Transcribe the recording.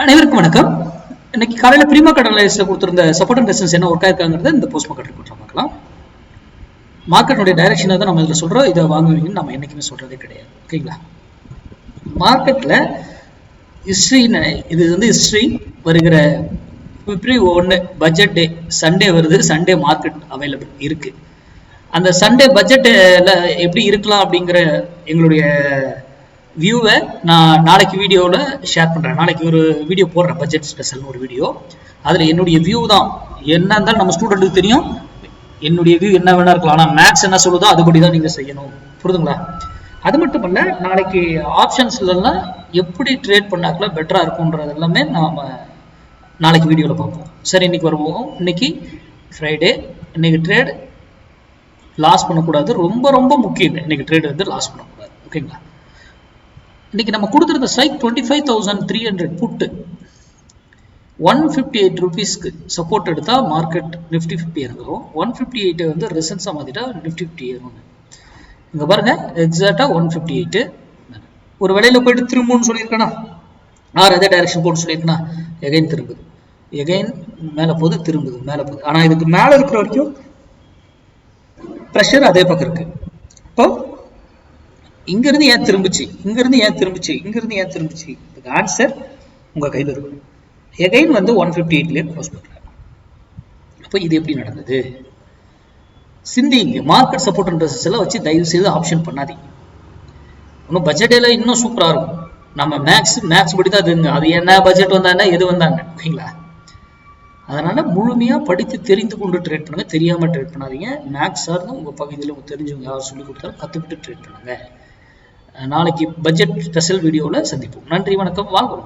அனைவருக்கும் வணக்கம். இன்னைக்கு காலையில பிரீமா கடலைஸ்ல கொடுத்திருந்த சப்போர்ட் அண்ட் ரெசிஸ்டன்ஸ் என்ன ஒர்க் ஆயிருக்காங்கிறத இந்த போஸ்ட் மார்க்கெட் ரிப்போர்ட்ல பார்க்கலாம். மார்க்கெட்டுடைய டைரக்ஷனை தான் நம்ம இதில் சொல்றோம். இதை வாங்குவீங்கன்னு நம்ம என்னைக்குமே சொல்றதே கிடையாது. ஓகேங்களா? மார்க்கெட்ல ஹிஸ்டரி, இது வந்து ஹிஸ்டரி வருகிற பிப்ரவரி 1 பட்ஜெட் டே சண்டே வருது. சண்டே மார்க்கெட் அவைலபிள் இருக்கு. அந்த சண்டே பட்ஜெட்ல எப்படி இருக்கலாம் அப்படிங்கிற எங்களுடைய வியூவை நான் நாளைக்கு வீடியோவில் ஷேர் பண்ணுறேன். நாளைக்கு ஒரு வீடியோ போடுறேன், பட்ஜெட் ஸ்பெஷல்னு ஒரு வீடியோ. அதில் என்னுடைய வியூ தான் என்ன இருந்தாலும் நம்ம ஸ்டூடெண்ட்டுக்கு தெரியும். என்னுடைய வியூ என்ன வேணா இருக்கலாம், ஆனால் மேக்ஸ் என்ன சொல்லுதோ அதுபடி தான் நீங்கள் செய்யணும். புரியுதுங்களா? அது மட்டும் இல்லை, நாளைக்கு ஆப்ஷன்ஸ்லாம் எப்படி ட்ரேட் பண்ணாக்கல பெட்டராக இருக்கும்ன்றது எல்லாமே நாம் நாளைக்கு வீடியோவில் பார்ப்போம். சரி, இன்னைக்கு வருவோம். இன்னைக்கு ஃப்ரைடே. இன்னைக்கு ட்ரேட் லாஸ் பண்ணக்கூடாது. ரொம்ப ரொம்ப முக்கியம். இன்னைக்கு ட்ரேட் வந்து லாஸ் பண்ணக்கூடாது. ஓகேங்களா? இன்னைக்கு நம்ம கொடுத்துருந்த ஸ்ட்ரைக் 25,300 புட்டு 158 ருபீஸ்க்கு சப்போர்ட் எடுத்தா மார்க்கெட் நிஃப்டி 50 இறங்குறோம். 158 வந்து ரெசன்ஸா மாத்திட்டா நிஃப்டி 50 ஏறும். இங்க பாருங்க, எக்ஸாக்டா 158. ஒரு வேலையில போயிட்டு திரும்புன்னு சொல்லியிருக்கேனா, அதே டைரக்ஷன் போட்டு சொல்லியிருக்கேனா, எகைன் திரும்புது, எகைன் மேல போகுது, திரும்புது, மேல போகுது. ஆனா இதுக்கு மேல இருக்கிற வரைக்கும் ப்ரெஷர் அதே பக்கம் இருக்கு. இப்போ இங்கிருந்து ஏன் திரும்பிச்சு, இங்கிருந்து ஏன் திரும்பிச்சு, இங்கிருந்து ஏன் திரும்பிச்சு, இதுக்கு ஆன்சர் உங்க கையில் இருக்கும். எகைன் வந்து 158 க்ளோஸ் பண்றாங்க. அப்போ இது எப்படி நடந்தது சிந்திங்க. மார்க்கெட் சப்போர்ட் அண்ட் ரெசிஸ்டன்ஸ் எல்லாம் வச்சு தயவு செய்து ஆப்ஷன் பண்ணாதீங்க. இன்னும் பட்ஜெட்ல இன்னும் சூப்பரா இருக்கும். நம்ம மேக்ஸ் படி தான் தெரியுங்க. அது என்ன பட்ஜெட் வந்தாங்க, எது வந்தாங்க. ஓகேங்களா? அதனால முழுமையா படித்து தெரிந்து கொண்டு ட்ரேட் பண்ணுங்க. தெரியாம ட்ரேட் பண்ணாதீங்க. மேக்ஸ் சார்ந்து உங்க பகுதியில் உங்க தெரிஞ்சவங்க யாரும் சொல்லி கொடுத்தாலும் கத்துக்கிட்டு ட்ரேட் பண்ணுங்க. நாளைக்கு பட்ஜெட் ஸ்பெஷல் வீடியோவில் சந்திப்போம். நன்றி, வணக்கம், வாங்க.